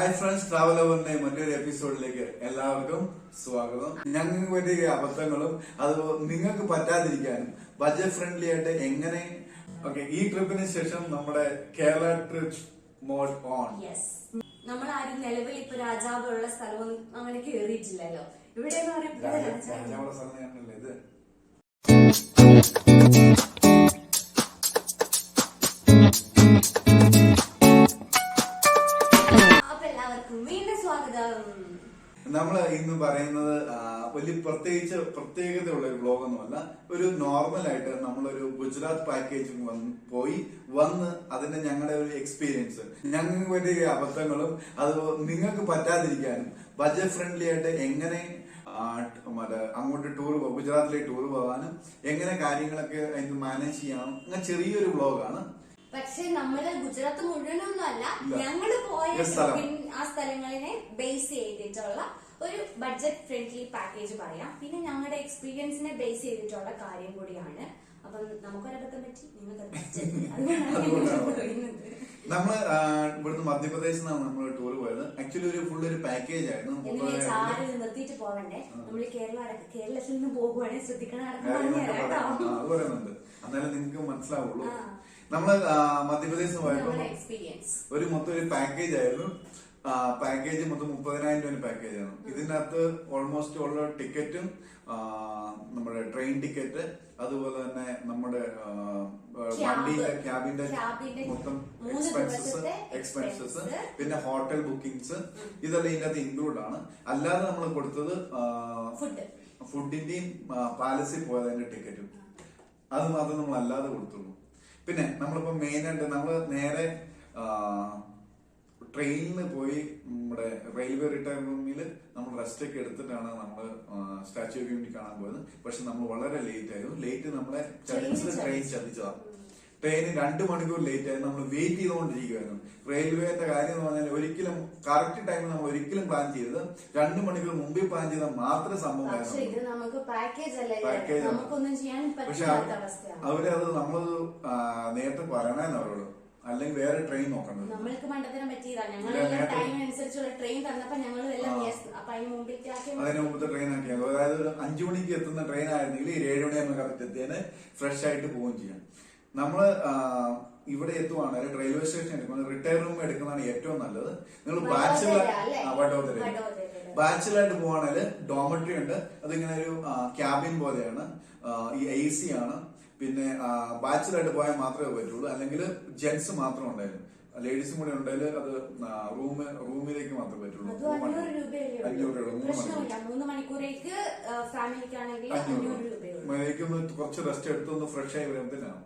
Hi friends, travel അവറിന്റെ മറ്റൊരു എപ്പിസോഡിലേക്ക് എല്ലാവർക്കും സ്വാഗതം. ഞങ്ങൾക്ക് പറ്റിയ അബദ്ധങ്ങളും അത് നിങ്ങൾക്ക് പറ്റാതിരിക്കാനും ബഡ്ജറ്റ് ഫ്രണ്ട്ലി ആയിട്ട് എങ്ങനെ ഈ ട്രിപ്പിന് ശേഷം നമ്മുടെ കേരള ട്രിപ്പ് മോഡ് ഓൺ. നമ്മൾ ആരും നിലവിൽ ഇപ്പൊ രാജാവുള്ള സ്ഥലമൊന്നും അങ്ങനെ കേറിയിട്ടില്ലല്ലോ. ഇവിടെ രാജാവുള്ള സ്ഥലം ഞങ്ങളല്ലേ ഇത്. നമ്മൾ ഇന്ന് പറയുന്നത് വലിയ പ്രത്യേകതയുള്ള ഒരു വ്ലോഗൊന്നുമല്ല. ഒരു നോർമൽ ആയിട്ട് നമ്മളൊരു ഗുജറാത്ത് പാക്കേജ് പോയി വന്ന് അതിന്റെ ഞങ്ങളുടെ ഒരു എക്സ്പീരിയൻസ്, ഞങ്ങൾക്ക് പറ്റിയ അബദ്ധങ്ങളും അത് നിങ്ങൾക്ക് പറ്റാതിരിക്കാനും ബഡ്ജറ്റ് ഫ്രണ്ട്ലി ആയിട്ട് എങ്ങനെ അങ്ങോട്ട് ഗുജറാത്തിലേക്ക് ടൂർ പോകാനും എങ്ങനെ കാര്യങ്ങളൊക്കെ അതിന് മാനേജ് ചെയ്യാനും അങ്ങനെ ചെറിയൊരു വ്ലോഗാണ്. പക്ഷെ നമ്മള് ഗുജറാത്ത് മുഴുവനൊന്നും അല്ല, ഞങ്ങള് പോയ ആ സ്ഥലങ്ങളിനെ ബേസ് ചെയ്തിട്ടുള്ള ഒരു ബഡ്ജറ്റ് ഫ്രണ്ട്ലി പാക്കേജ് പറയാം. പിന്നെ ഞങ്ങളുടെ എക്സ്പീരിയൻസിനെ ബേസ് ചെയ്തിട്ടുള്ള കാര്യം കൂടിയാണ്. അപ്പം നമുക്കൊരബദ്ധം പറ്റി, നമ്മള് ഇവിടുന്ന് മധ്യപ്രദേശിൽ നിന്നാണ് നമ്മൾ ടൂർ പോയത്. ആക്ച്വലി ഒരു ഫുൾ ഒരു പാക്കേജ് ആയിരുന്നു. നിർത്തിയിട്ട് പോവണ്ടേ, നമ്മള് കേരളത്തിൽ നിന്ന് പോകുവാണെങ്കിൽ ശ്രദ്ധിക്കണം. അത് പറയുന്നുണ്ട്, എന്നാലും നിങ്ങൾക്ക് മനസ്സിലാവുള്ളൂ. നമ്മള് മധ്യപ്രദേശിൽ പോയപ്പോ മൊത്തം ഒരു പാക്കേജ് ആയിരുന്നു. പാക്കേജ് മൊത്തം 30,000 രൂപ പാക്കേജ് ആണ്. ഇതിനകത്ത് ഓൾമോസ്റ്റ് ഉള്ള ടിക്കറ്റും നമ്മുടെ ട്രെയിൻ ടിക്കറ്റ്, അതുപോലെ തന്നെ നമ്മുടെ വണ്ടിയിലെ ക്യാബിന്റെ മൊത്തം എക്സ്പെൻസസ്, പിന്നെ ഹോട്ടൽ ബുക്കിംഗ്സ്, ഇതെല്ലാം ഇതിനകത്ത് ഇൻക്ലൂഡ് ആണ്. അല്ലാതെ നമ്മൾ കൊടുത്തത് ഫുഡിന്റെയും പാലസിൽ പോയതിന്റെ ടിക്കറ്റും അത് മാത്രം നമ്മൾ അല്ലാതെ കൊടുത്തുള്ളൂ. പിന്നെ നമ്മളിപ്പോ മെയിൻ ആയിട്ട് നമ്മള് നേരെ ട്രെയിനിൽ പോയി നമ്മുടെ റെയിൽവേ റിട്ടയർ റൂമിൽ നമ്മൾ റെസ്റ്റ് ഒക്കെ എടുത്തിട്ടാണ് നമ്മൾ സ്റ്റാച്യു ഓഫ് യൂണിറ്റി കാണാൻ പോയത്. പക്ഷെ നമ്മൾ വളരെ ലേറ്റ് ആയിരുന്നു. നമ്മളെ ട്രെയിൻ ചതിച്ചതാണ്. ട്രെയിൻ 2 മണിക്കൂർ ലേറ്റ് ആയിരുന്നു. നമ്മൾ വെയിറ്റ് ചെയ്തുകൊണ്ടിരിക്കുവായിരുന്നു. റെയിൽവേന്റെ കാര്യം എന്ന് പറഞ്ഞാൽ ഒരിക്കലും കറക്റ്റ് ടൈം നമ്മൾ ഒരിക്കലും പ്ലാൻ ചെയ്തത് 2 മണിക്കൂർ മുമ്പിൽ പ്ലാൻ ചെയ്താൽ മാത്രമേ സംഭവമായിരുന്നു. പക്ഷെ അവരത് നമ്മളത് നേരത്തെ പറയണേന്ന് അവരോട്, അല്ലെങ്കിൽ വേറെ ട്രെയിൻ നോക്കണം. നമ്മൾക്ക് മണ്ടത്തരം പറ്റിയതാണ്. ഞങ്ങൾ ടൈം അനുസരിച്ചുള്ള ട്രെയിൻ തന്നപ്പോ ഞങ്ങൾ അതിന് മുമ്പത്തെ ട്രെയിൻ ആക്കിയത്. അതായത് 5 മണിക്ക് എത്തുന്ന ട്രെയിൻ ആയിരുന്നെങ്കിൽ 7 മണിയാകുമ്പോൾ കറക്റ്റ് എത്തിയാൽ ഫ്രഷ് ആയിട്ട് പോവുകയും ചെയ്യാം. നമ്മള് ഇവിടെ എത്തുവാണെങ്കിൽ റെയിൽവേ സ്റ്റേഷൻ എടുക്കുന്നത് റിട്ടയർ റൂം എടുക്കുന്നതാണ് ഏറ്റവും നല്ലത്. നിങ്ങൾ ബാച്ചിലായിട്ട് പോവാണെങ്കിൽ ഡോമട്രി ഉണ്ട്. അതിങ്ങനെ ഒരു ക്യാബിൻ പോലെയാണ്, ഈ AC ആണ്. പിന്നെ ബാച്ചിലായിട്ട് പോയാൽ മാത്രമേ പറ്റുള്ളൂ, അല്ലെങ്കിൽ ജെന്റ്സ് മാത്രം ഉണ്ടായിരുന്നു. ലേഡീസും കൂടെ ഉണ്ടായാലും അത് റൂമിലേക്ക് മാത്രമേ പറ്റുള്ളൂ. 500 രൂപ. കുറച്ച് റെസ്റ്റ് എടുത്തൊന്ന് ഫ്രഷ് ആയി വരുമ്പോഴത്തേനാണ്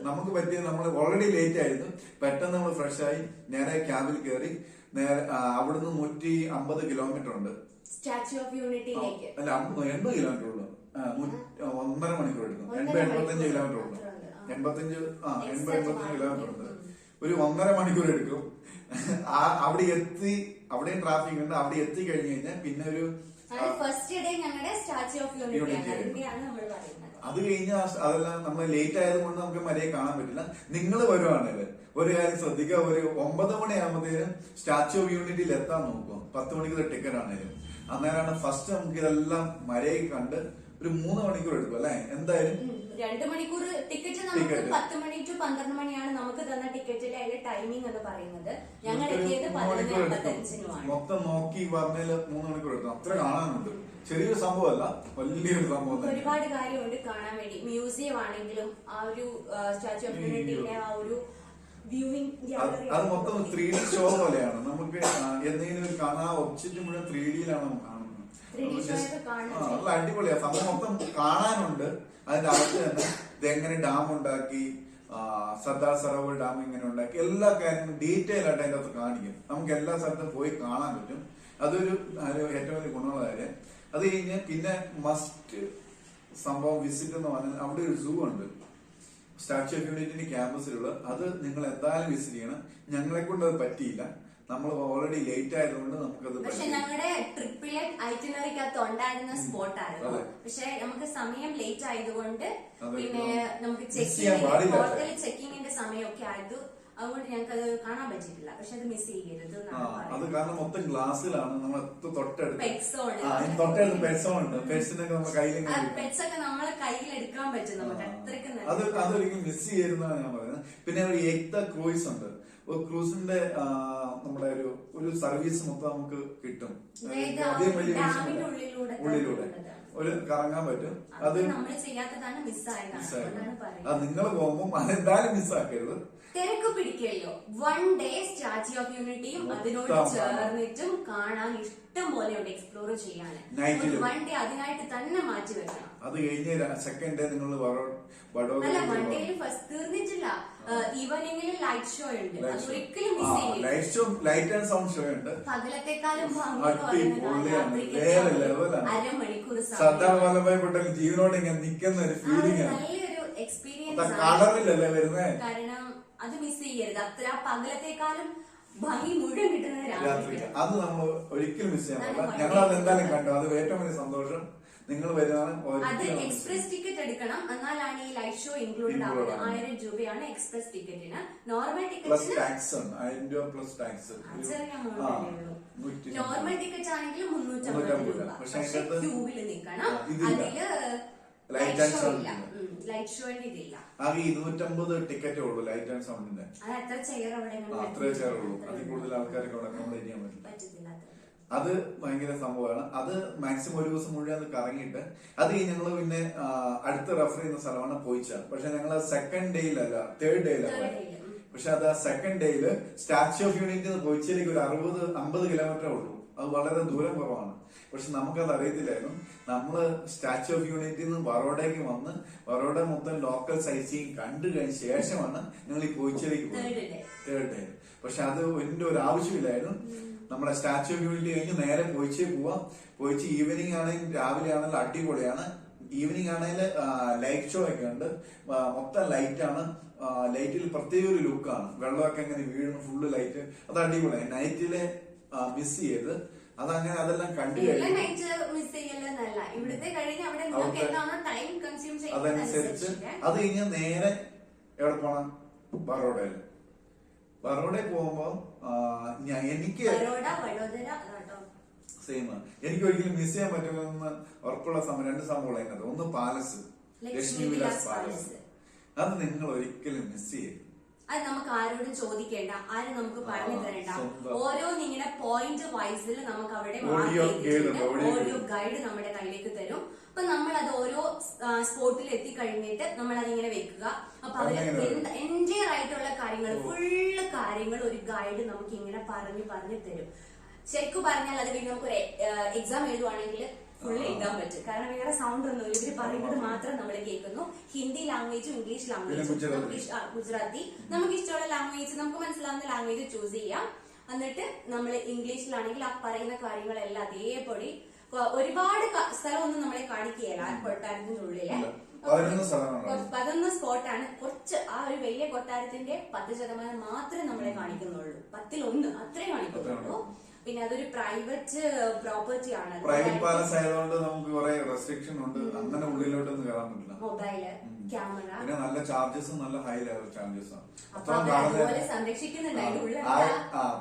നമുക്ക് പറ്റിയത്. നമ്മൾ ഓൾറെഡി ലേറ്റ് ആയിരുന്നു. പെട്ടെന്ന് നമ്മൾ ഫ്രഷ് ആയി നേരെ ക്യാബിൽ കയറി. നേരെ അവിടുന്ന് 150 കിലോമീറ്റർ ഉണ്ട് സ്റ്റാച്യു ഓഫ് യൂണിറ്റിയിലേക്ക്. അല്ല, 80 കിലോമീറ്റർ ഉള്ളു. 1.5 മണിക്കൂർ എടുക്കും. 80-85 കിലോമീറ്റർ ഉണ്ട്. 85 കിലോമീറ്റർ ഉണ്ട്. ഒരു 1.5 മണിക്കൂർ എടുക്കും. അവിടെ എത്തി, അവിടെയും ട്രാഫിക് ഉണ്ട്. അവിടെ എത്തി കഴിഞ്ഞു കഴിഞ്ഞാൽ പിന്നെ ഒരു അത് കഴിഞ്ഞാൽ അതെല്ലാം നമ്മൾ ലേറ്റ് ആയതുകൊണ്ട് നമുക്ക് മര്യാദ കാണാൻ പറ്റില്ല. നിങ്ങൾ വരുവാണെങ്കിൽ ഒരു കാര്യം ശ്രദ്ധിക്കുക, ഒരു 9 മണിയാകുമ്പോഴത്തേനും സ്റ്റാച്യു ഓഫ് യൂണിറ്റിയിൽ എത്താൻ നോക്കുക. 10 മണിക്കൂർ ടിക്കറ്റ് ആണെങ്കിലും. അന്നേരമാണ് ഫസ്റ്റ് നമുക്ക് ഇതെല്ലാം മര്യാദ കണ്ട് ഒരു 3 മണിക്കൂർ എടുക്കും അല്ലെ. എന്തായാലും 2 മണിക്കൂർ ടിക്കറ്റ് നമുക്ക് 10 മണി ടു 12 മണിയാണ് നമുക്ക് തന്ന ടിക്കറ്റിലെ അതിന്റെ ടൈമിംഗ് എന്ന് പറയുന്നത്. ഞങ്ങൾ എത്തിയത് 11:55 മൊത്തം നോക്കി പറഞ്ഞാൽ 3 മണിക്കൂർ എടുക്കും. അത്ര കാണാനുണ്ട്. ചെറിയൊരു സംഭവമല്ല, വലിയൊരു സംഭവം. ഒരുപാട് കാര്യമുണ്ട് കാണാൻ വേണ്ടി. മ്യൂസിയം ആണെങ്കിലും ആ ഒരു സ്റ്റാച്യു ഓഫ് യൂണിറ്റിയുടെ ആ ഒരു അത് മൊത്തം 3D ഷോ പോലെയാണ്. നമുക്ക് എന്തെങ്കിലും ഒരു കാണാൻ ഒബ്ജക്റ്റ് മുഴുവൻ 3Dയിലാണ് കാണുന്നത്. നല്ല അടിപൊളിയാ സംഭവം. മൊത്തം കാണാനുണ്ട്. അതിന്റെ അകത്ത് തന്നെ ഇതെങ്ങനെ ഡാം ഉണ്ടാക്കി, സർദാർ സരോവർ ഡാം ഇങ്ങനെ ഉണ്ടാക്കി, എല്ലാ കാര്യങ്ങളും ഡീറ്റെയിൽ ആയിട്ട് അതിന്റെ അകത്ത് കാണിക്കും. നമുക്ക് എല്ലാ സ്ഥലത്തും പോയി കാണാൻ പറ്റും. അതൊരു ഏറ്റവും വലിയ ഗുണമുള്ള കാര്യം. അത് കഴിഞ്ഞ് പിന്നെ മസ്റ്റ് സംഭവം വിസിറ്റ് എന്ന് പറഞ്ഞാൽ അവിടെ ഒരു സൂ ഉണ്ട് സ്റ്റാച്യു ഓഫ് യൂണിറ്റിന്റെ ക്യാമ്പസിലുള്ള. അത് നിങ്ങൾ എന്തായാലും വിസിറ്റ് ചെയ്യണം. ഞങ്ങളെ കൊണ്ട് അത് പറ്റിയില്ല. നമ്മൾ ഓൾറെഡി ലേറ്റ് ആയതുകൊണ്ട് നമുക്കത്. പക്ഷെ ഞങ്ങളുടെ ട്രിപ്പിലെ ഐറ്റിനറിക്കകത്ത് ഉണ്ടായിരുന്ന സ്പോട്ടായിരുന്നു. പക്ഷെ നമുക്ക് സമയം ലേറ്റ് ആയതുകൊണ്ട് പിന്നെ നമുക്ക് ഹോട്ടലിൽ ചെക്കിങ്ങിന്റെ സമയമൊക്കെ ആയത് അതുകൊണ്ട് ഞങ്ങൾക്ക് അത് കാണാൻ പറ്റിയിട്ടില്ല. പക്ഷെ അത് മിസ് ചെയ്യരുത്. അത് കാരണം മൊത്തം ഗ്ലാസ്സിലാണ്, നമ്മൾ തൊട്ടടുത്ത് പെറ്റ്സോൺ ഉണ്ട്. പെറ്റ്സിനൊക്കെ നമ്മുടെ കയ്യിൽ പെറ്റ്സൊക്കെ നമ്മളെ കയ്യിൽ എടുക്കാൻ പറ്റും നമുക്ക്. അത്രയ്ക്ക് അതൊരിക്കലും മിസ് ചെയ്യുന്നതാണ് ഞാൻ പറയുന്നത്. പിന്നെ ഒരു ഏക്ത ക്രൂയിസ് ഉണ്ട്. ക്രൂസിന്റെ നമ്മുടെ ഒരു സർവീസ് മൊത്തം നമുക്ക് കിട്ടും. ഉള്ളിലൂടെ ഒരു കറങ്ങാൻ പറ്റും. അത് നിങ്ങൾ പോകുമ്പോൾ അതെന്തായാലും മിസ്സാക്കരുത്. തിരക്ക് പിടിക്കല്ലോ. 1 day സ്റ്റാച്യു ഓഫ് യൂണിറ്റിയും അതിനോട് ചേർന്നിട്ടും കാണാൻ ഇഷ്ടം പോലെ ഉണ്ട്, എക്സ്പ്ലോർ ചെയ്യാൻ. 1 day അതിനായിട്ട് തന്നെ മാറ്റി വെക്കണം. അത് കഴിഞ്ഞ സെക്കൻഡ് ഡേ നിങ്ങൾ അല്ല, 1 day ഫസ്റ്റ് തീർന്നിട്ടില്ല. ഈവനിങ്ങിൽ ലൈറ്റ് ഷോ ഉണ്ട്, അത് ഒരിക്കലും മിസ് ചെയ്യില്ല. ലൈറ്റ് ആൻഡ് സൗണ്ട് ഷോ ഉണ്ട്. പകലത്തെക്കാളും അരമണിക്കൂർ സർദാർ വല്ലഭായ് പട്ടേൽ ജീവനോടെ ഇങ്ങനെ നിൽക്കുന്ന ഒരു ഫീലിംഗ് ആണ്. നല്ലൊരു എക്സ്പീരിയൻസ് കളറിലല്ലേ വരുന്നത്. കാരണം അത് മിസ് ചെയ്യരുത്. അത്ര പകലത്തെക്കാളും ഭംഗി മുഴുവൻ കിട്ടുന്നത് രാത്രി. അത് നമ്മൾ ഒരിക്കലും മിസ് ചെയ്യാൻ പറ്റില്ല. ഞങ്ങൾ അത് എന്തായാലും കണ്ടു. അത് ഏറ്റവും വലിയ സന്തോഷം. നിങ്ങൾ വരുന്നതാണ്. അത് എക്സ്പ്രസ് ടിക്കറ്റ് എടുക്കണം, എന്നാലാണ് ഈ ലൈറ്റ് ഷോ ഇൻക്ലൂഡഡ് ആവുന്നത്. 1000 രൂപയാണ് എക്സ്പ്രസ് ടിക്കറ്റിന്. നോർമൽ ടിക്കറ്റിന് ടാക്സ് ഉണ്ട്. 1000 രൂപ പ്ലസ് ടാക്സ്. നോർമൽ ടിക്കറ്റ് ആണെങ്കിൽ 350 രൂപ. പക്ഷെ ക്യൂവിൽ നിൽക്കണം. അതില് ലൈറ്റ് ഷോന്റെ ഇതില്ല. ആകെ 250 ടിക്കറ്റേ ഉള്ളൂ ലൈറ്റ് ആൻഡ് സൗണ്ടിന്റെ. അത് എത്ര ചെയർ അവിടെ അത്രേ ചെയർ ഉള്ളൂ. അതിൽ കൂടുതൽ ആൾക്കാരൊക്കെ അവിടെ അക്കോമഡേറ്റ് ചെയ്യാൻ പറ്റില്ല. അത് ഭയങ്കര സംഭവമാണ്. അത് മാക്സിമം ഒരു ദിവസം മുഴുവൻ അത് കറങ്ങിയിട്ട് അത് ഞങ്ങൾ പിന്നെ അടുത്ത് റെഫർ ചെയ്യുന്ന സ്ഥലമാണ് പോയിച്ച. പക്ഷെ ഞങ്ങൾ സെക്കൻഡ് ഡേയിലല്ല, തേർഡ് ഡേയിലാണ്. പക്ഷെ അത് ആ സെക്കൻഡ് ഡേയില് സ്റ്റാച്യു ഓഫ് യൂണിറ്റി പോയിച്ചിലേക്ക് ഒരു 60-50 കിലോമീറ്റർ ഉള്ളൂ. അത് വളരെ ദൂരം കുറവാണ്. പക്ഷെ നമുക്കത് അറിയത്തില്ലായിരുന്നു. നമ്മള് സ്റ്റാച്യു ഓഫ് യൂണിറ്റിയിൽ നിന്ന് ബറോഡയ്ക്ക് വന്ന് ബറോഡ മൊത്തം ലോക്കൽ സൈറ്റ് കണ്ടു കഴിഞ്ഞ ശേഷമാണ് ഞങ്ങൾ ഈ പോയിച്ചിലേക്ക് പോയത്, തേർഡ് ഡേ. പക്ഷെ അത് എന്റെ ഒരു ആവശ്യമില്ലായിരുന്നു. നമ്മുടെ സ്റ്റാച്യു ഓഫ് യൂണിറ്റി കഴിഞ്ഞ് നേരെ പോയിച്ചേ പോവാം. പോയിച്ച് ഈവനിങ് ആണെങ്കിൽ രാവിലെ ആണെങ്കിൽ അടിപൊളിയാണ്. ഈവനിങ് ആണെങ്കിൽ ലൈറ്റ് ഷോ ഒക്കെ ഉണ്ട്. മൊത്തം ലൈറ്റ് ആണ്. ലൈറ്റിൽ പ്രത്യേക ഒരു ലുക്കാണ്. വെള്ളമൊക്കെ ഇങ്ങനെ വീഴുന്നു, ഫുള്ള് ലൈറ്റ്. അത് അടിപൊളിയാണ്. നൈറ്റിലെ മിസ് ചെയ്ത് അതങ്ങനെ അതെല്ലാം കണ്ടു അതനുസരിച്ച് അത് കഴിഞ്ഞ് നേരെ എവിടെ പോണം? ബറോഡയിൽ. ബറോഡയിൽ പോകുമ്പോ എനിക്ക് സെയിം എനിക്ക് ഒരിക്കലും മിസ് ചെയ്യാൻ പറ്റുമെന്ന് ഉറപ്പുള്ള രണ്ട് സംഭവങ്ങൾ അതിനകത്ത്. ഒന്ന് പാലസ്, ലക്ഷ്മി വിലാസ് പാലസ്. അത് നിങ്ങൾ ഒരിക്കലും മിസ് ചെയ്യും. അത് നമുക്ക് ആരോടും ചോദിക്കേണ്ട, ആരും നമുക്ക് പറഞ്ഞു തരേണ്ട. ഓരോ നിങ്ങളുടെ പോയിന്റ് വൈസിൽ നമുക്ക് അവിടെ ഓഡിയോ ഗൈഡ് നമ്മുടെ കയ്യിലേക്ക് തരും. അപ്പൊ നമ്മൾ അത് ഓരോ സ്പോട്ടിൽ എത്തിക്കഴിഞ്ഞിട്ട് നമ്മൾ അതിങ്ങനെ വെക്കുക. അപ്പൊ അവര് എൻറ്റയർ ആയിട്ടുള്ള കാര്യങ്ങൾ, ഫുള്ള് കാര്യങ്ങൾ ഒരു ഗൈഡ് നമുക്ക് ഇങ്ങനെ പറഞ്ഞു തരും. ശരിക്കും പറഞ്ഞാൽ അത് പിന്നെ നമുക്കൊരു എക്സാം എഴുതുവാണെങ്കിൽ ഫുള്ള് എഴുതാൻ പറ്റും. കാരണം വേറെ സൗണ്ട് ഒന്നുമില്ല. ഇവര് പറയുന്നത് മാത്രം നമ്മൾ കേൾക്കുന്നു. ഹിന്ദി ലാംഗ്വേജും ഇംഗ്ലീഷ് ലാംഗ്വേജും ഗുജറാത്തി, നമുക്ക് ഇഷ്ടമുള്ള ലാംഗ്വേജ്, നമുക്ക് മനസ്സിലാവുന്ന ലാംഗ്വേജ് ചൂസ് ചെയ്യാം. എന്നിട്ട് നമ്മൾ ഇംഗ്ലീഷിലാണെങ്കിൽ ആ പറയുന്ന കാര്യങ്ങളെല്ലാം അതേപടി. ഒരുപാട് സ്ഥലമൊന്നും നമ്മളെ കാണിക്കുകയല്ല. കൊട്ടാരത്തിന്റെ ഉള്ളിലെ 11 സ്പോട്ടാണ്. കുറച്ച് ആ ഒരു വലിയ കൊട്ടാരത്തിന്റെ 10% മാത്രമേ നമ്മളെ കാണിക്കുന്നുള്ളൂ. 10ൽ 1 അത്രേ കാണിക്കുന്നുള്ളൂ. പിന്നെ അതൊരു പ്രൈവറ്റ് പ്രോപ്പർട്ടി ആണ്. പ്രൈവറ്റ് പാലസ് ആയതുകൊണ്ട് നമുക്ക് കുറെ റെസ്ട്രിക്ഷൻ ഉണ്ട്. അങ്ങനെ ഉള്ളിലോട്ടൊന്നും കയറാൻ പറ്റില്ല. മൊബൈല്, ക്യാമറ, പിന്നെ നല്ല ചാർജസ്, നല്ല ഹൈ ലെവൽ ചാർജസ് ആണ്. സംരക്ഷിക്കുന്നുണ്ടായിരുന്നു.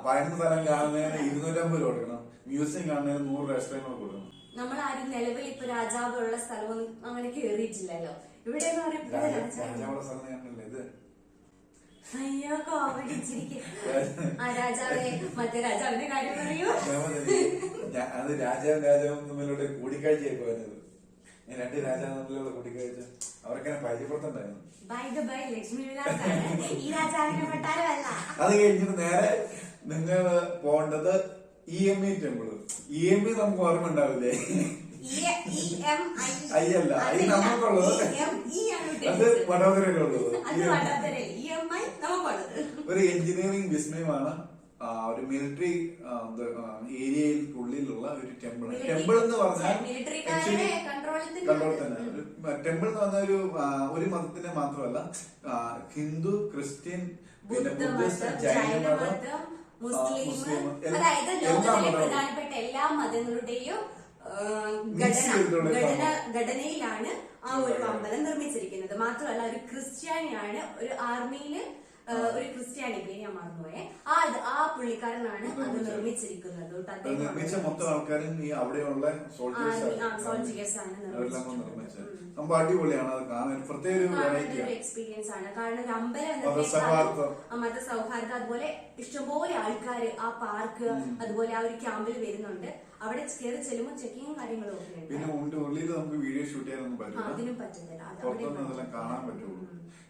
പതിനൊന്ന് സ്ഥലം കാണുന്നതിന് 250 രൂപ കൊടുക്കണം. മ്യൂസിയം കാണുന്നതിന് 100 രൂപ കൊടുക്കണം. നമ്മളാരും നിലവിൽ ഇപ്പൊ രാജാവ് ഉള്ള സ്ഥലമൊന്നും അങ്ങനെ കേറിയിട്ടില്ലല്ലോ. ഇവിടെ രാജാവുള്ള സ്ഥലം ഞാനല്ലേ ഇത്. അയ്യോ, ആ രാജാവേ, മറ്റേ രാജാവിന്റെ കാര്യം പറയൂ. അത് രാജാവും തമ്മിലുള്ള കൂടിക്കാഴ്ചയായി പോയത്. ഞാൻ 2 രാജാവ് തമ്മിലുള്ള കൂടിക്കാഴ്ച അവർക്കെന്നെ പരിചയപ്പെടുത്തണ്ടായിരുന്നു. അത് കഴിഞ്ഞിട്ട് നേരെ നിങ്ങൾ പോകേണ്ടത് EME ടെമ്പിള്. EME നമുക്ക് ഓർമ്മ ഉണ്ടാവില്ലേ? അയ്യല്ല, അത് നമുക്കുള്ളത്. അത് വഡോദരയിലുള്ളത്. ഒരു എഞ്ചിനീയറിംഗ് വിസ്മയമാണ്. ഒരു മിലിറ്ററി ഏരിയയിലുള്ളിലുള്ള ഒരു ടെമ്പിൾ. ടെമ്പിൾ എന്ന് പറഞ്ഞാൽ കൺട്രോൾ തന്നെ. ടെമ്പിൾ എന്ന് പറഞ്ഞാൽ ഒരു മതത്തിന്റെ മാത്രമല്ല, ഹിന്ദു, ക്രിസ്ത്യൻ, പിന്നെ ബുദ്ധിസ്റ്റ്, ജൈന മതം, മുസ്ലിം, അതായത് ലോകത്തിലെ പ്രധാനപ്പെട്ട എല്ലാ മതങ്ങളുടെയും ഘടനയിലാണ് ആ ഒരു അമ്പലം നിർമ്മിച്ചിരിക്കുന്നത്. മാത്രമല്ല ഒരു ക്രിസ്ത്യാനിയാണ് ഒരു ആർമിയില് ഒരു ക്രിസ്ത്യാനി പേര് ഞാൻ മറന്നുപോയെ, ആ പുള്ളിക്കാരനാണ് അത് നിർമ്മിച്ചിരിക്കുന്നത്. നിർമ്മിച്ച മൊത്തം ആൾക്കാരും ഈ അവിടെയുള്ള സോൾജിയേഴ്സ് ആണ് നിർമ്മിച്ചത്. നമുക്ക് അടിപൊളിയാണ് അത് കാണാൻ, പ്രത്യേക ഒരു എക്സ്പീരിയൻസ് ആണ്. കാരണം ഒരു അമ്പലം മതസൗഹാർദ്ദം, അതുപോലെ ഇഷ്ടംപോലെ ആൾക്കാർ ആ പാർക്ക് അതുപോലെ ആ ഒരു ക്യാമ്പിൽ വരുന്നുണ്ട്. അവിടെ കയറി ചെല്ലുമ്പോൾ ചെക്കിങ്ങും കാര്യങ്ങളും ഒക്കെ ഉണ്ട്. പിന്നെ ഉള്ളിൽ നമുക്ക് വീഡിയോ ഷൂട്ട് ചെയ്യാനൊന്നും പറ്റില്ല, അതിനും പറ്റുന്നില്ല, പുറത്തൊന്നും അതെല്ലാം കാണാൻ പറ്റുള്ളൂ.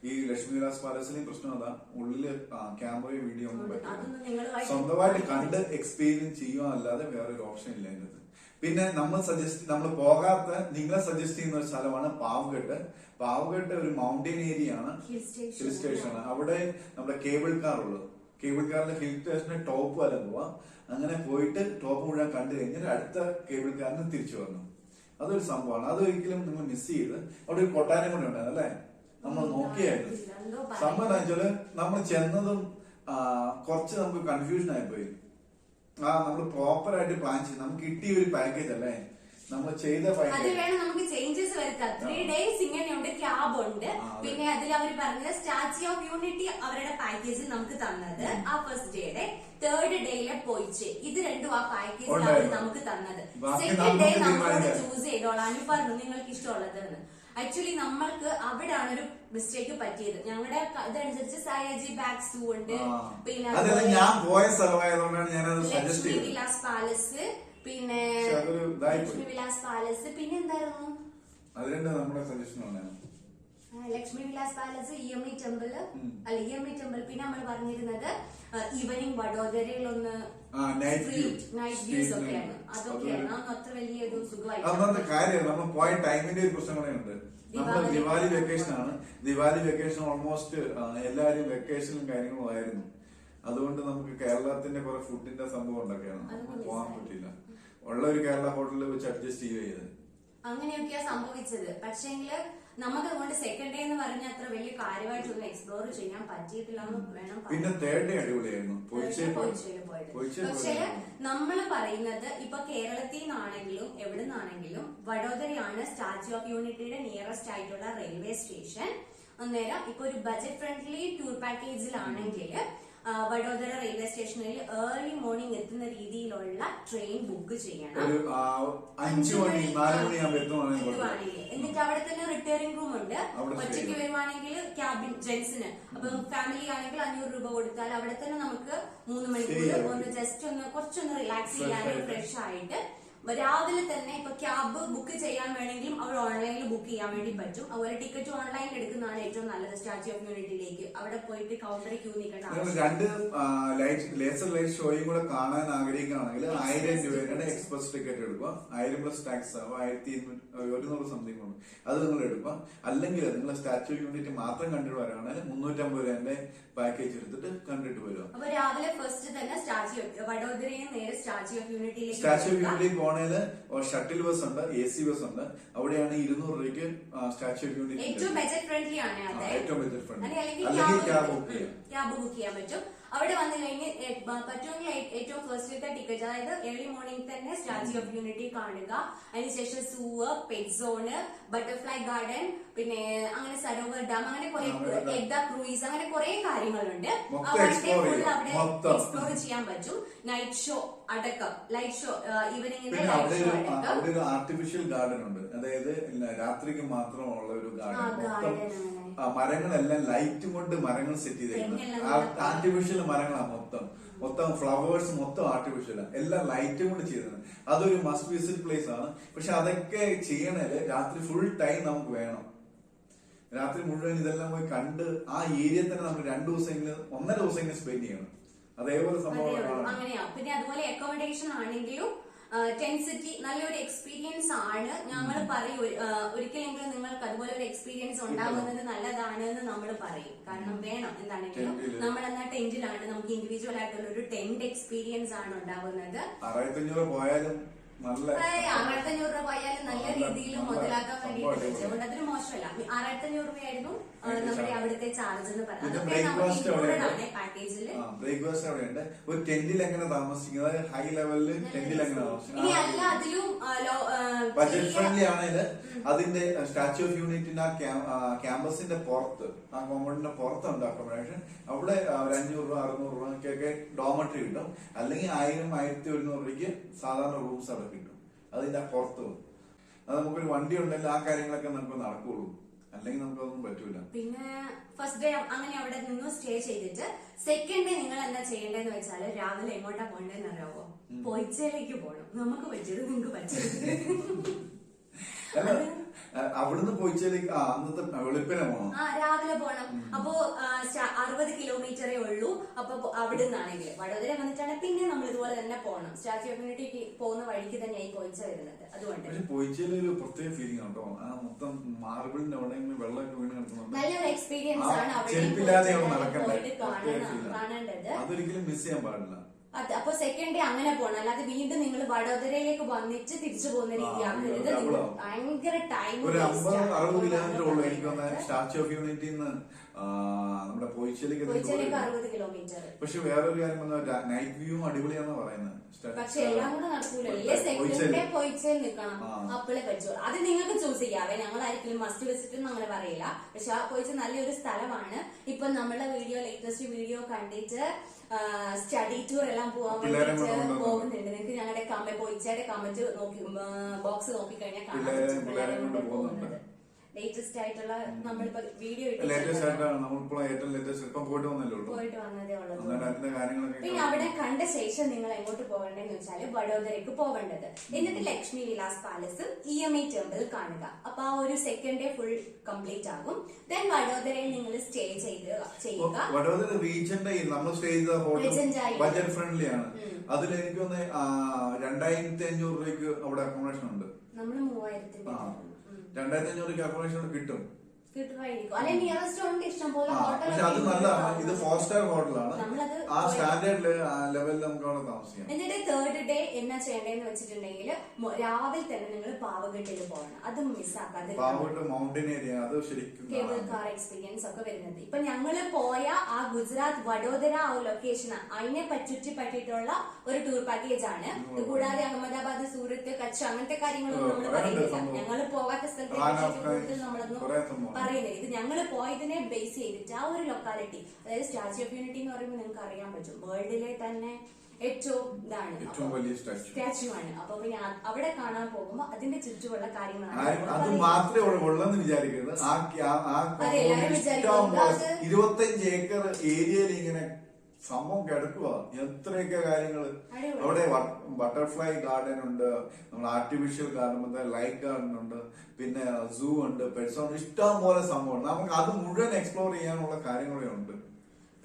ഈ ലക്ഷ്മി വിലാസ് പാലസിലെയും പ്രശ്നം അതാ, ഉള്ളില് ക്യാമറയും വീഡിയോ ഒന്നും പറ്റില്ല. സ്വന്തമായിട്ട് കണ്ട് എക്സ്പീരിയൻസ് ചെയ്യുവാന്നല്ലാതെ വേറൊരു ഓപ്ഷൻ ഇല്ല അതിനകത്ത്. പിന്നെ നമ്മൾ പോകാത്ത, നിങ്ങളെ സജസ്റ്റ് ചെയ്യുന്ന ഒരു സ്ഥലമാണ് പാവ്ഗഡ്. പാവ്ഗഡ് ഒരു മൗണ്ടൻ ഏരിയ ആണ്, ഹിൽ സ്റ്റേഷൻ ആണ്. അവിടെ നമ്മുടെ കേബിൾ കാർ ഉള്ളത്. കേബിൾ കാറിന്റെ ഹിൽ സ്റ്റേഷന്റെ ടോപ്പ് വരെ പോവാം. അങ്ങനെ പോയിട്ട് ടോപ്പ് മുഴുവൻ കണ്ടു കഴിഞ്ഞാൽ അടുത്ത കേബിൾ കാറിന് തിരിച്ചു വരണം. അതൊരു സംഭവമാണ്, അതൊരിക്കലും നിങ്ങൾ മിസ് ചെയ്ത്. അവിടെ ഒരു കൊട്ടാരം കൂടെ ഉണ്ടായിരുന്നു അല്ലെ, നമ്മൾ നോക്കിയായിരുന്നു. സംഭവം എന്താ വെച്ചാല് നമ്മൾ ചെന്നതും കുറച്ച് നമുക്ക് കൺഫ്യൂഷൻ ആയിപ്പോയി. നമ്മൾ പ്രോപ്പർ ആയിട്ട് പ്ലാൻ ചെയ്ത് നമുക്ക് കിട്ടിയ ഒരു പാക്കേജ് അല്ലേ നമ്മൾ ചെയ്ത അത് വേണം നമുക്ക് ചേഞ്ചസ് വരുത്താം. 3 days ഇങ്ങനെയുണ്ട്, ക്യാബ് ഉണ്ട്. പിന്നെ അതിൽ അവർ പറഞ്ഞത് സ്റ്റാച്യു ഓഫ് യൂണിറ്റി അവരുടെ പാക്കേജിൽ നമുക്ക് തന്നത് ആ ഫസ്റ്റ് ഡേയുടെ. 3rd ഡേയിലെ പോയിച്ച് ഇത് രണ്ടും ആ പാക്കേജിൽ അവർ നമുക്ക് തന്നത്. 2nd ഡേ നമ്മളോട് ചൂസ് ചെയ്തോളാനും പറഞ്ഞു നിങ്ങൾക്ക് ഇഷ്ടമുള്ളത് എന്ന്. ആക്ച്വലി നമ്മൾക്ക് അവിടെയാണ് ഒരു മിസ്റ്റേക്ക് പറ്റിയത്. ഞങ്ങളുടെ ഇതനുസരിച്ച് സയാജി ബാഗ് സൂ ഉണ്ട്, പിന്നെ ഞാൻ പോയ സ്ഥലമായതുകൊണ്ടാണ് ഞാനത് സജസ്റ്റ് ലക്ഷ്മി വിലാസ് പാലസ്, പിന്നെ ലക്ഷ്മി വിലാസ് പാലസ്, പിന്നെ എന്തായിരുന്നു നമ്മുടെ suggestion Lakshmi Vilas palace, EMI temple അല്ല EMI ടെമ്പിൾ. പിന്നെ നമ്മൾ പറഞ്ഞിരുന്നത് ഈവനിങ് വഡോദരയിലൊന്ന് നൈറ്റ് വ്യൂസ് ഒക്കെയാണ്. അതൊക്കെയാണ് അത്ര വലിയൊരു സുഖമായിട്ട് കാര്യം. നമ്മൾ പോയ ടൈമിന്റെ ഒരു പ്രശ്നം കൂടെ ഉണ്ട്. നമ്മൾ ദിവാലി വെക്കേഷൻ ആണ്. ദിവാലി വെക്കേഷൻ ഓൾമോസ്റ്റ് എല്ലാവരും വെക്കേഷനും കാര്യങ്ങളും ആയിരുന്നു. അതുകൊണ്ട് നമുക്ക് കേരളത്തിന്റെ കുറെ ഫുഡിന്റെ സംഭവം ഉണ്ടാക്കിയാണ്, നമുക്ക് പോകാൻ പറ്റില്ല. ഉള്ള ഒരു കേരള ഹോട്ടലിൽ വെച്ച് അഡ്ജസ്റ്റ് ചെയ്യുക. അങ്ങനെയൊക്കെയാ സംഭവിച്ചത്. പക്ഷേങ്കില് നമുക്ക് അതുകൊണ്ട് 2nd ഡേ എന്ന് പറഞ്ഞ അത്ര വലിയ കാര്യമായിട്ടൊന്നും എക്സ്പ്ലോർ ചെയ്യാൻ പറ്റിയിട്ടില്ല എന്ന് വേണം. പിന്നെ 3rd ഡേ അടിപൊളിയായിരുന്നു, പക്ഷേ നമ്മൾ പറയുന്നത് ഇപ്പൊ കേരളത്തിൽ നിന്നാണെങ്കിലും എവിടെ നിന്നാണെങ്കിലും വഡോദരയാണ് സ്റ്റാച്യു ഓഫ് യൂണിറ്റിയുടെ നിയറസ്റ്റ് ആയിട്ടുള്ള റെയിൽവേ സ്റ്റേഷൻ. അന്നേരം ഇപ്പൊ ഒരു ബജറ്റ് ഫ്രണ്ട്ലി ടൂർ പാക്കേജിലാണെങ്കിൽ വഡോദര റെയിൽവേ സ്റ്റേഷനിൽ ഏർലി മോർണിംഗ് എത്തുന്ന രീതിയിലുള്ള ട്രെയിൻ ബുക്ക് ചെയ്യണം. 5 മണി 4 മണിയാകുമ്പോൾ എന്നിട്ട് അവിടെ തന്നെ റിട്ടയറിംഗ് റൂം ഉണ്ട്. ഒറ്റയ്ക്ക് വരുവാണെങ്കിൽ ക്യാബിൻ ജെന്റ്സിന്, അപ്പൊ ഫാമിലി ആണെങ്കിൽ 500 രൂപ കൊടുത്താൽ അവിടെ തന്നെ നമുക്ക് 3 മണിക്കൂർ ഒന്ന് ജസ്റ്റ് ഒന്ന് കുറച്ചൊന്ന് റിലാക്സ് ചെയ്യാനും ഫ്രഷ് ആയിട്ട് രാവിലെ തന്നെ ഇപ്പൊ ക്യാബ് ബുക്ക് ചെയ്യാൻ വേണമെങ്കിലും അവർ ഓൺലൈനിൽ ബുക്ക് ചെയ്യാൻ വേണ്ടി പറ്റും. അതുപോലെ ടിക്കറ്റ് ഓൺലൈനിൽ എടുക്കുന്നതാണ് ഏറ്റവും നല്ലത്. സ്റ്റാച്യു ഓഫ് യൂണിറ്റിയിലേക്ക് അവിടെ പോയിട്ട് കൗണ്ടറിൽ ക്യൂ നിൽക്കേണ്ട. 2 ലേസർ ലൈറ്റ് ഷോയും കൂടെ കാണാൻ ആഗ്രഹിക്കുകയാണെങ്കിൽ 1000 രൂപയുടെ എക്സ്പ്രസ് ടിക്കറ്റ് എടുക്കുക. 1000 പ്ലസ് ടാക്സ് ആവും 1100 സംതിങ് ഉണ്ട്. അത് നിങ്ങൾ എടുക്കുക. അല്ലെങ്കിൽ നിങ്ങൾ സ്റ്റാച്യു ഓഫ് യൂണിറ്റ് മാത്രം കണ്ടിട്ട് വരികയാണെങ്കിൽ 350 രൂപയുടെ പാക്കേജ് എടുത്തിട്ട് കണ്ടിട്ട് വരിക. അപ്പൊ രാവിലെ ഫസ്റ്റ് തന്നെ വഡോദരയിൽ നേരെ സ്റ്റാച്യു ഓഫ് യൂണിറ്റിയിലേക്ക് ഷട്ടിൽ ബസ് ഉണ്ട്, AC ബസ് ഉണ്ട്. അവിടെയാണ് 200 രൂപയ്ക്ക് സ്റ്റാച്യു ഓഫ് യൂണിറ്റി. ഏറ്റവും ബജറ്റ് ഫ്രണ്ട്ലി ആണ്, ഏറ്റവും ബജറ്റ് ഫ്രണ്ട്ലി. അല്ലെങ്കിൽ ക്യാബ് ബുക്ക് ചെയ്യാൻ പറ്റും. അവിടെ വന്നു കഴിഞ്ഞ് പറ്റുമെങ്കിൽ ഏറ്റവും ഫസ്റ്റ് ടിക്കറ്റ്, അതായത് ഏർലി മോർണിംഗ് തന്നെ സ്റ്റാച്യു ഓഫ് യൂണിറ്റി കാണുക. അതിനുശേഷം സൂവ്, പെറ്റ് സോണ്, ബട്ടർഫ്ലൈ ഗാർഡൻ, പിന്നെ അങ്ങനെ സരോവർ ഡാം, അങ്ങനെ കുറെ ക്രൂയിസ്, അങ്ങനെ കുറെ കാര്യങ്ങളുണ്ട്. അവിടെ എക്സ്പ്ലോർ ചെയ്യാൻ പറ്റും. നൈറ്റ് ഷോ അടക്കം, ലൈറ്റ് ഷോ ഈവനിങ്ങിന്റെ ലൈറ്റ് ഷോ അടക്കം. ഒരു ആർട്ടിഫിഷ്യൽ ഗാർഡൻ ഉണ്ട്, അതായത് രാത്രിക്ക് മാത്രമുള്ള ഒരു ഗാർഡൻ. മരങ്ങളെല്ലാം ലൈറ്റ് കൊണ്ട് മരങ്ങൾ സെറ്റ് ചെയ്തേക്കുന്നത് ആർട്ടിഫിഷ്യൽ മരങ്ങളാണ്. മൊത്തം ഫ്ലവേഴ്സ് മൊത്തം ആർട്ടിഫിഷ്യലാണ്, എല്ലാം ലൈറ്റും കൊണ്ട് ചെയ്തത്. അതൊരു മസ്റ്റ് വിസിറ്റ് പ്ലേസ് ആണ്. പക്ഷെ അതൊക്കെ ചെയ്യണേല് രാത്രി ഫുൾ ടൈം നമുക്ക് വേണം. രാത്രി മുഴുവൻ ഇതെല്ലാം പോയി കണ്ട് ആ ഏരിയ തന്നെ നമ്മൾ 2 ദിവസമെങ്കിലും 1.5 ദിവസമെങ്കിലും സ്പെൻഡ് ചെയ്യണം. അതേപോലെ സംഭവം അങ്ങനെയാ. പിന്നെ അതുപോലെ അക്കോമഡേഷൻ ആണെങ്കിലും ടെന്റ് സിറ്റി നല്ലൊരു എക്സ്പീരിയൻസ് ആണ്. ഞങ്ങൾ പറയും ഒരിക്കലെങ്കിലും നിങ്ങൾക്ക് അതുപോലെ ഒരു എക്സ്പീരിയൻസ് ഉണ്ടാകുന്നത് നല്ലതാണ് എന്ന് നമ്മൾ പറയും. കാരണം വേണം എന്താണെങ്കിലും നമ്മൾ എന്നാ ടെന്റിലാണ്, നമുക്ക് ഇൻഡിവിജ്വൽ ആയിട്ടുള്ള ഒരു ടെന്റ് എക്സ്പീരിയൻസ് ആണ് ഉണ്ടാകുന്നത്. 6500 പോയാലും നല്ല 6500 രൂപ പോയാലും നല്ല രീതിയിൽ മുതലാക്കാൻ വേണ്ടിയിട്ട് അതുകൊണ്ട് അതൊരു മോശമല്ല. 6500 രൂപയായിരുന്നു നമ്മുടെ അവിടുത്തെ ചാർജ് എന്ന് പറയുന്നത്. പാക്കേജിൽ ബ്രേക്ക്ഫാസ്റ്റ് അവിടെ ഉണ്ട്. ഒരു ടെന്റിൽ എങ്ങനെ താമസിക്കുന്നത്, ഹൈ ലെവലില് ടെന്റിൽ എങ്ങനെ ഇനി അല്ല അതിലും ബഡ്ജറ്റ് ഫ്രണ്ട്ലി ആണെങ്കിൽ അതിന്റെ സ്റ്റാച്യു ഓഫ് യൂണിറ്റിന്റെ ക്യാമ്പസിന്റെ പുറത്ത്, ആ കോമ്പൗണ്ടിന്റെ പുറത്തുണ്ട് അക്കോമഡേഷൻ. അവിടെ 500 രൂപ 600 രൂപയ്ക്കൊക്കെ ഡോമട്രി കിട്ടും. അല്ലെങ്കിൽ 1000-1100 രൂപയ്ക്ക് സാധാരണ റൂംസ് അവിടെ കിട്ടും. അതിന്റെ പുറത്ത് അത് നമുക്കൊരു വണ്ടി ഉണ്ടെങ്കിൽ ആ കാര്യങ്ങളൊക്കെ നമുക്ക് നടക്കുള്ളൂ. അല്ലെങ്കിൽ നമുക്കതൊന്നും പറ്റൂല. പിന്നെ ഫസ്റ്റ് ഡേ അങ്ങനെ അവിടെ നിന്ന് സ്റ്റേ ചെയ്തിട്ട് സെക്കൻഡ് ഡേ നിങ്ങൾ എന്താ ചെയ്യേണ്ടതെന്ന് വെച്ചാൽ രാവിലെ എങ്ങോട്ടാ പോകേണ്ടതെന്ന് അറിയാവോ? പൊയ്ച്ചയിലേക്ക് പോകണം. നമുക്ക് പറ്റിയത് നിങ്ങൾക്ക് പറ്റിയത് അവിടുന്ന് പോയിച്ചേലേക്ക് അന്നത്തെ വെളുപ്പിനെ പോകണം. രാവിലെ പോകണം. അപ്പോ 60 കിലോമീറ്ററേ ഉള്ളൂ. അപ്പൊ അവിടെ നിന്നാണെങ്കിൽ വഡോദര വന്നിട്ടാണ് പിന്നെ നമ്മൾ ഇതുപോലെ തന്നെ പോകണം. സ്റ്റാച്യു ഓഫ് യൂണിറ്റി പോകുന്ന വഴിക്ക് തന്നെയായി കൊയിച്ച വരുന്നത്. അതുകൊണ്ട് പക്ഷെ പോയിച്ചേല് ഒരു പ്രത്യേക ഫീലിംഗ് ഉണ്ടോ? ആ മൊത്തം മാർബിളിന്റെ അവിടെ വെള്ളമൊക്കെ വീണ് കിടക്കുന്നുണ്ട്. നല്ലൊരു എക്സ്പീരിയൻസ് ആണ് ചെരുപ്പില്ലാതെ നടക്കണ്ടേ. കാണേണ്ടത്. അതൊരിക്കലും മിസ് ചെയ്യാൻ പാടില്ല. അപ്പൊ സെക്കൻഡ് ഡേ അങ്ങനെ പോകണം. അല്ലാതെ വീണ്ടും നിങ്ങൾ വഡോദരയിലേക്ക് വന്നിട്ട് തിരിച്ചു പോകുന്ന രീതിയാക്കരുത്. ഭയങ്കര ടൈം. ഒരു 50-60 കിലോമീറ്റർ ഉള്ളൂ എനിക്ക് തോന്നുന്നത് സ്റ്റാച്യു ഓഫ് യൂണിറ്റിന്ന് നമ്മുടെ പോയിച്ചേലേക്ക് 60 കിലോമീറ്റർ. പക്ഷെ വേറൊരു കാര്യം പറഞ്ഞാൽ നൈറ്റ് വ്യൂ അടിപൊളിയാണെന്ന് പറയുന്നത്. പക്ഷെ എല്ലാം കൂടെ നടക്കൂലല്ലേ. സെക്കൻഡ് ഡേ പോയിച്ചേൽ നിൽക്കണം. അപ്പോഴേ പറ്റുള്ളൂ. അത് നിങ്ങൾക്ക് ചൂസ് ചെയ്യാവേ. ഞങ്ങളായിരിക്കും മസ്റ്റ് വിസിറ്റ് എന്ന് അങ്ങനെ പറയില്ല. പക്ഷെ ആ പോയിച്ച നല്ലൊരു സ്ഥലമാണ്. ഇപ്പൊ നമ്മളെ ലേറ്റസ്റ്റ് വീഡിയോ കണ്ടിട്ട് സ്റ്റഡി ടൂർ എല്ലാം പോകാൻ വേണ്ടിട്ട് പോകുന്നുണ്ട്. നിങ്ങൾക്ക് ഞങ്ങളുടെ പോയിച്ചയുടെ കമന്റ് ബോക്സ് നോക്കിക്കഴിഞ്ഞാൽ കാണാൻ പോകുന്നത് ലേറ്റസ്റ്റ് ആയിട്ടുള്ള നമ്മളിപ്പോ വീഡിയോ പോയിട്ട് വന്നതേ ഉള്ളൂ. പിന്നെ അവിടെ കണ്ട ശേഷം നിങ്ങൾ എങ്ങോട്ട് പോകേണ്ടതെന്ന് വെച്ചാൽ വഡോദരയ്ക്ക് പോകേണ്ടത്. എന്നിട്ട് ലക്ഷ്മി വിലാസ് പാലസും EMI ടെമ്പിൾ കാണുക. അപ്പൊ ആ ഒരു സെക്കൻഡ് ഡേ ഫുൾ കംപ്ലീറ്റ് ആകും. ദെൻ വഡോദരയിൽ നിങ്ങൾ സ്റ്റേ ചെയ്യുക. വഡോദര റീജന്റെ നമ്മൾ സ്റ്റേ ചെയ്ത ഹോട്ടൽ ബഡ്ജറ്റ് ഫ്രണ്ട്ലി ആണ്. അതിൽ എനിക്ക് തോന്നുന്നത് 2500 രൂപയ്ക്ക് അവിടെ അക്കോമഡേഷൻ ഉണ്ട്. നമ്മള് 3000 2500 അക്കോമഡേഷൻ കിട്ടും. അല്ലെ നിയറസ്റ്റ് ഉണ്ട്. ഇഷ്ടം പോലെ പക്ഷെ അത് നല്ലതാണ്. ഇത് 4 സ്റ്റാർ ഹോട്ടലാണ്. ആ സ്റ്റാൻഡേർഡ് ലെവലിൽ നമുക്ക് അവിടെ താമസിക്കാം. എന്നിട്ട് തേർഡ് ഡേ എന്നാ ചെയ്യേണ്ടതെന്ന് വെച്ചിട്ടുണ്ടെങ്കിൽ രാവിലെ തന്നെ നിങ്ങൾ പാവഗട്ടിൽ പോകണം. അത് മിസ്സാക്കാതെ. പാവഗട്ട് മൗണ്ടൻ ഏരിയ, അത് ശരിക്കും കേബിൾ കാർ എക്സ്പീരിയൻസ് ഒക്കെ വരുന്നത്. ഇപ്പൊ ഞങ്ങള് പോയ ആ ഗുജറാത്ത് വഡോദര ആ ലൊക്കേഷൻ അതിനെ ചുറ്റിപ്പറ്റിയിട്ടുള്ള ഒരു ടൂർ പാക്കേജ് ആണ്. കൂടാതെ അഹമ്മദാബാദ്, സൂറത്ത്, കച്ച് അങ്ങനത്തെ കാര്യങ്ങളൊന്നും നമ്മൾ പറയുന്നില്ല. ഞങ്ങള് പോകാത്ത സ്ഥലത്തെ നമ്മളൊന്നും പറയുന്നില്ല. ഇത് ഞങ്ങള് പോയതിനെ ബേസ് ചെയ്തിട്ട് ആ ഒരു ലൊക്കാലിറ്റി, അതായത് സ്റ്റാച്യു ഓഫ് യൂണിറ്റി എന്ന് പറയുമ്പോൾ നിങ്ങൾക്ക് അറിയാൻ പറ്റും വേൾഡിലെ തന്നെ ഏറ്റവും സ്റ്റാച്യു ആണ്. അപ്പൊ പിന്നെ അവിടെ കാണാൻ പോകുമ്പോ അതിന്റെ ചുറ്റുമുള്ള കാര്യങ്ങളാണ്. അത് മാത്രമേ ഉള്ളെന്ന് വിചാരിക്കരുത്. 25 ഏക്കർ ഏരിയയിൽ ഇങ്ങനെ സംഭവം കിടക്കുക. എത്രയൊക്കെ കാര്യങ്ങള് അവിടെ. ബട്ടർഫ്ലൈ ഗാർഡൻ ഉണ്ട്, നമ്മൾ ആർട്ടിഫിഷ്യൽ ഗാർഡൻ, ലൈറ്റ് ഗാർഡൻ ഉണ്ട്, പിന്നെ സൂ ഉണ്ട്, പെറ്റ്സ് ഉണ്ട്, ഇഷ്ടം പോലെ സംഭവം. നമുക്ക് അത് മുഴുവൻ എക്സ്പ്ലോർ ചെയ്യാനുള്ള കാര്യങ്ങളേ ഉണ്ട്.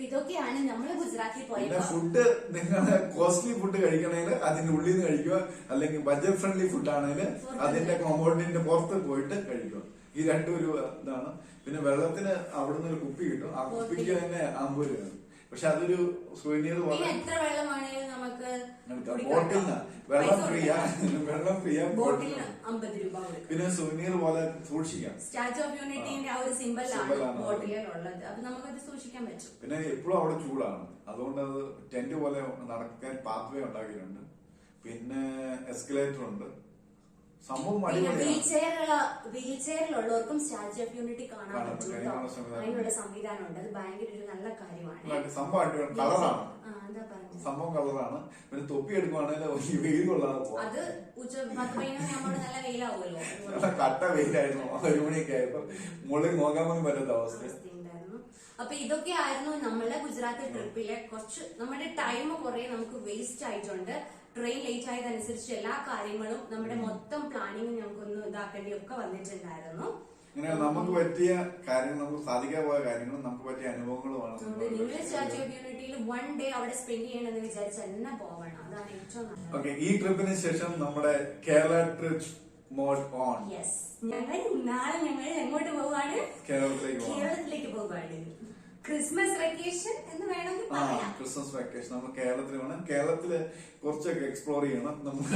ഇതൊക്കെയാണ് നമ്മൾ ഗുജറാത്തിൽ പോയത്. പിന്നെ ഫുഡ്, നിങ്ങള് കോസ്റ്റ്ലി ഫുഡ് കഴിക്കണമെങ്കിൽ അതിന്റെ ഉള്ളിൽ നിന്ന് കഴിക്കുക, അല്ലെങ്കിൽ ബഡ്ജറ്റ് ഫ്രണ്ട്ലി ഫുഡ് ആണെങ്കിൽ അതിന്റെ കോമ്പൗണ്ടിന്റെ പുറത്ത് പോയിട്ട് കഴിക്കുക. ഈ രണ്ടും ഒരു ഇതാണ്. പിന്നെ വെള്ളത്തിന് അവിടുന്ന് ഒരു കുപ്പി കിട്ടും. ആ കുപ്പിക്ക് തന്നെ 50 രൂപ. പക്ഷെ അതൊരു സുവനീർ പോലെ. എത്ര വെള്ളമാണെങ്കിലും നമുക്ക് ബോട്ടിൽ വെള്ളം ഫ്രീ ബോട്ടിലിന് 50 രൂപ. പിന്നെ സുവനീർ പോലെ സൂക്ഷിക്കാം. സ്റ്റാച്യു ഓഫ് യൂണിറ്റിന്റെ ആ ഒരു സിംബലാണ് ബോട്ടിലുള്ളത്. അത് നമുക്കത് സൂക്ഷിക്കാൻ പറ്റും. പിന്നെ എപ്പോഴും അവിടെ ചൂടാണ്. അതുകൊണ്ട് അത് ടെന്റ് പോലെ നടക്കാൻ പാത്വേ ഉണ്ടാക്കിയിട്ടുണ്ട്. പിന്നെ എസ്കലേറ്റർ ഉണ്ട്. സംഭവം വീൽ ചെയറിലുള്ളവർക്കും സ്റ്റാച്യു ഓഫ് യൂണിറ്റി കാണാൻ പറ്റും. അതിനുള്ള സംവിധാനം ഉണ്ട്. അത് ഭയങ്കര ഒരു നല്ല കാര്യമാണ്. സംഭവം കളറാണ്. പിന്നെ തൊപ്പി എടുക്കുവാണെങ്കിൽ വെയിൽ കൊള്ളാതെ പോവാം. അത് നല്ല വെയിലാവുമല്ലോ. കട്ട വെയിലായിരുന്നു. 1 മണിയൊക്കെ ആയപ്പോ മുകളിൽ നോക്കാൻ പോലും പറ്റാത്ത അവസ്ഥ. അപ്പൊ ഇതൊക്കെ ആയിരുന്നു നമ്മുടെ ഗുജറാത്ത് ട്രിപ്പിലെ കുറച്ച്. നമ്മുടെ ടൈം കുറെ നമുക്ക് വേസ്റ്റ് ആയിട്ടുണ്ട്. ട്രെയിൻ ലേറ്റ് ആയതനുസരിച്ച് എല്ലാ കാര്യങ്ങളും നമ്മുടെ മൊത്തം പ്ലാനിങ് നമുക്കൊന്ന് ഇതാക്കേണ്ടി ഒക്കെ വന്നിട്ടുണ്ടായിരുന്നു. നമുക്ക് പറ്റിയ കാര്യങ്ങൾ, നമുക്ക് സാധിക്കാൻ പോയ കാര്യങ്ങളും നമുക്ക് പറ്റിയ അനുഭവങ്ങളുമാണ്. നിങ്ങൾ സ്റ്റാച്യു ഓഫ് യൂണിറ്റിയിൽ 1 ഡേ അവിടെ സ്പെൻഡ് ചെയ്യണമെന്ന് വിചാരിച്ച് തന്നെ പോകണം. അതാണ് ഏറ്റവും നല്ലത്. ഈ ട്രിപ്പിന് ശേഷം നമ്മുടെ കേരള ട്രിപ്പ് മോഡ് ഓൺ. നാളെ ഞങ്ങൾ എങ്ങോട്ട് പോവാണ്? കേരളത്തിലേക്ക് പോവാണ്. ക്രിസ്മസ് വെക്കേഷൻ എന്ന് വേണമെങ്കിൽ പറയാം. ക്രിസ്മസ് വെക്കേഷൻ നമ്മൾ കേരളത്തിൽ വേണം. കേരളത്തില് കുറച്ചൊക്കെ എക്സ്പ്ലോർ ചെയ്യണം നമുക്ക്.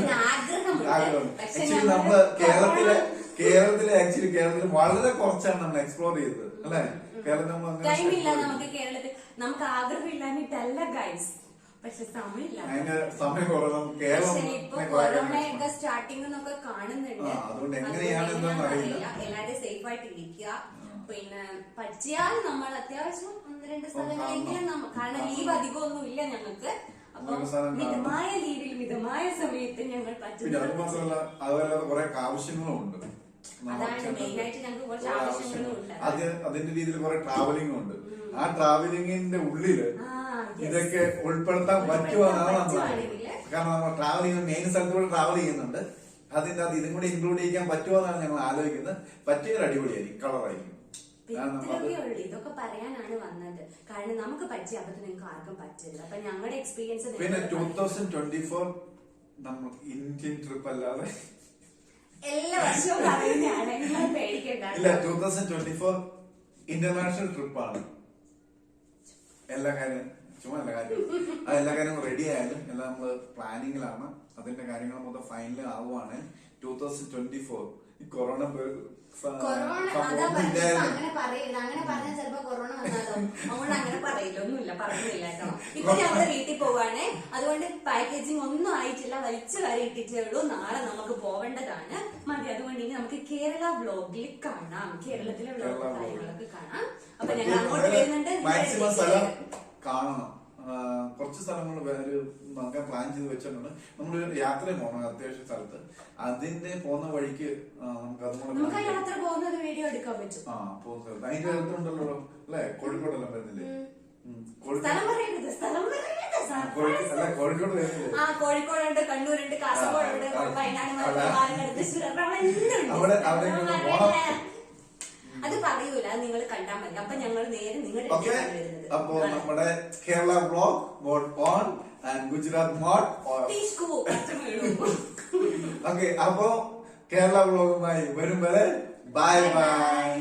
ആക്ച്വലി നമ്മള് കേരളത്തില് ആക്ച്വലി കേരളത്തിൽ വളരെ കുറച്ചാണ് നമ്മൾ എക്സ്പ്ലോർ ചെയ്തത് അല്ലെ. കേരളത്തിൽ നമ്മൾ ടൈമില്ല നമുക്ക് കേരളത്തിൽ. നമുക്ക് ആഗ്രഹമില്ലാഞ്ഞിട്ടല്ല ഗൈസ്, പക്ഷെ സമയമില്ല. അതിന്റെ സമയം കുറവ്. കേരളം കൊറോണയൊക്കെ സ്റ്റാർട്ടിംഗ് എന്നൊക്കെ കാണുന്നുണ്ട്. അതുകൊണ്ട് എങ്ങനെയാണെന്ന് അറിയില്ല. എല്ലാവരും സേഫ് ആയിട്ട് ഇരിക്കുക. പിന്നെ പറ്റിയാൽ നമ്മൾ അത്യാവശ്യം 1-2 സ്ഥലങ്ങളെങ്കിലും കാരണം ലീവ് അധികമൊന്നും ഇല്ല ഞങ്ങൾക്ക്. അപ്പൊ മിതമായ ലീവിൽ മിതമായ സമയത്ത് ഞങ്ങൾ പിന്നെ അത് മാത്രമല്ല അതുപോലെ കുറെ ആവശ്യങ്ങളും ഉണ്ട്. അതാണ് മെയിൻ ആയിട്ട് ഞങ്ങൾക്ക് കുറച്ച് ആവശ്യങ്ങളും ഉണ്ട്. അതിന്റെ രീതിയിൽ കുറെ ട്രാവലിംഗ് ഉണ്ട്. ആ ട്രാവലിംഗിന്റെ ഉള്ളില് ഇതൊക്കെ ഉൾപ്പെടുത്താൻ പറ്റുമെന്നാണ് നമ്മൾ. കാരണം നമ്മൾ ട്രാവലിംഗ് മെയിൻ സ്ഥലത്തൂടെ ട്രാവൽ ചെയ്യുന്നുണ്ട്. അതിന്റെ അത് ഇതും കൂടി ഇൻക്ലൂഡ് ചെയ്യാൻ പറ്റുമെന്നാണ് ഞങ്ങൾ ആലോചിക്കുന്നത്. പറ്റിയൊരു അടിപൊളിയായിരിക്കും, കളറായിരിക്കും. ഇതൊക്കെ പറയാനാണ് വന്നത്. കാരണം നമുക്ക് പറ്റിയ അബദ്ധം നിങ്ങൾക്ക് ആർക്കും പറ്റില്ല. അപ്പൊ ഞങ്ങളുടെ എക്സ്പീരിയൻസ്. പിന്നെ 2024 നമ്മൾ ഇന്ത്യൻ ട്രിപ്പ് അല്ലാതെ എല്ലാ വർഷവും പറയുന്നതാണ്, പേടിക്കണ്ട. ഇല്ല, 2024 ഇന്റർനാഷണൽ ട്രിപ്പാണ്. എല്ലാ കാര്യം എല്ലാ കാര്യങ്ങളും റെഡി ആയാലും എല്ലാം നമ്മള് പ്ലാനിങ്ങിലാണ്. അതിന്റെ കാര്യങ്ങൾ മൊത്തം ഫൈനൽ ആവുകയാണ് 2024. ഈ കൊറോണ അങ്ങനെ പറയില്ല. അങ്ങനെ പറഞ്ഞാൽ ചിലപ്പോ കൊറോണ വന്നാലോ. അതുകൊണ്ട് അങ്ങനെ പറയില്ല, ഒന്നുമില്ല, പറഞ്ഞില്ല കേട്ടോ. ഇപ്പൊ ഞങ്ങള് വീട്ടിൽ പോവാണ്. അതുകൊണ്ട് പാക്കേജിങ് ഒന്നും ആയിട്ടില്ല, വലിച്ചു വരെ ഇട്ടിട്ടേ ഉള്ളൂ. നാളെ നമുക്ക് പോവേണ്ടതാണ്. മതി. അതുകൊണ്ട് ഇനി നമുക്ക് കേരള വ്ലോഗിൽ കാണാം. കേരളത്തിലെ വ്ലോഗ് കാര്യങ്ങളൊക്കെ കാണാം. അപ്പൊ ഞങ്ങൾ അങ്ങോട്ട് വരുന്നുണ്ട്. മാക്സിമം സ്ഥലം കാണണം. കുറച്ച് സ്ഥലങ്ങൾ നമുക്ക് പ്ലാൻ ചെയ്ത് വെച്ചിട്ടുണ്ട്. നമ്മളൊരു യാത്ര പോകണം അത്യാവശ്യ സ്ഥലത്ത്. അതിന്റെ പോകുന്ന വഴിക്ക് നമുക്ക് യാത്ര പോകുന്ന ഒരു വീഡിയോ എടുക്കാൻ പറ്റും. പോകുന്ന സ്ഥലത്ത് അതിന്റെ അടുത്തുണ്ടല്ലോ അല്ലെ, കോഴിക്കോടെല്ലാം വരുന്നില്ലേ? കോഴിക്കോട് വരുന്നില്ലേ? കോഴിക്കോടുണ്ട്, കണ്ണൂരുണ്ട്, കാസർഗോഡുണ്ട്, വയനാട്, പാലക്കാട്, തൃശ്ശൂർ, അവിടെ പോണം. അത് പറയൂല, നിങ്ങൾ കണ്ടാൽ മതി. അപ്പൊ ഞങ്ങൾ നേരെ നിങ്ങളുടെ അപ്പോ നമ്മുടെ Kerala vlog mode on and Gujarat mode okay. അപ്പോ കേരള വ്ലോഗുമായി വരും വരെ ബൈ ബൈ.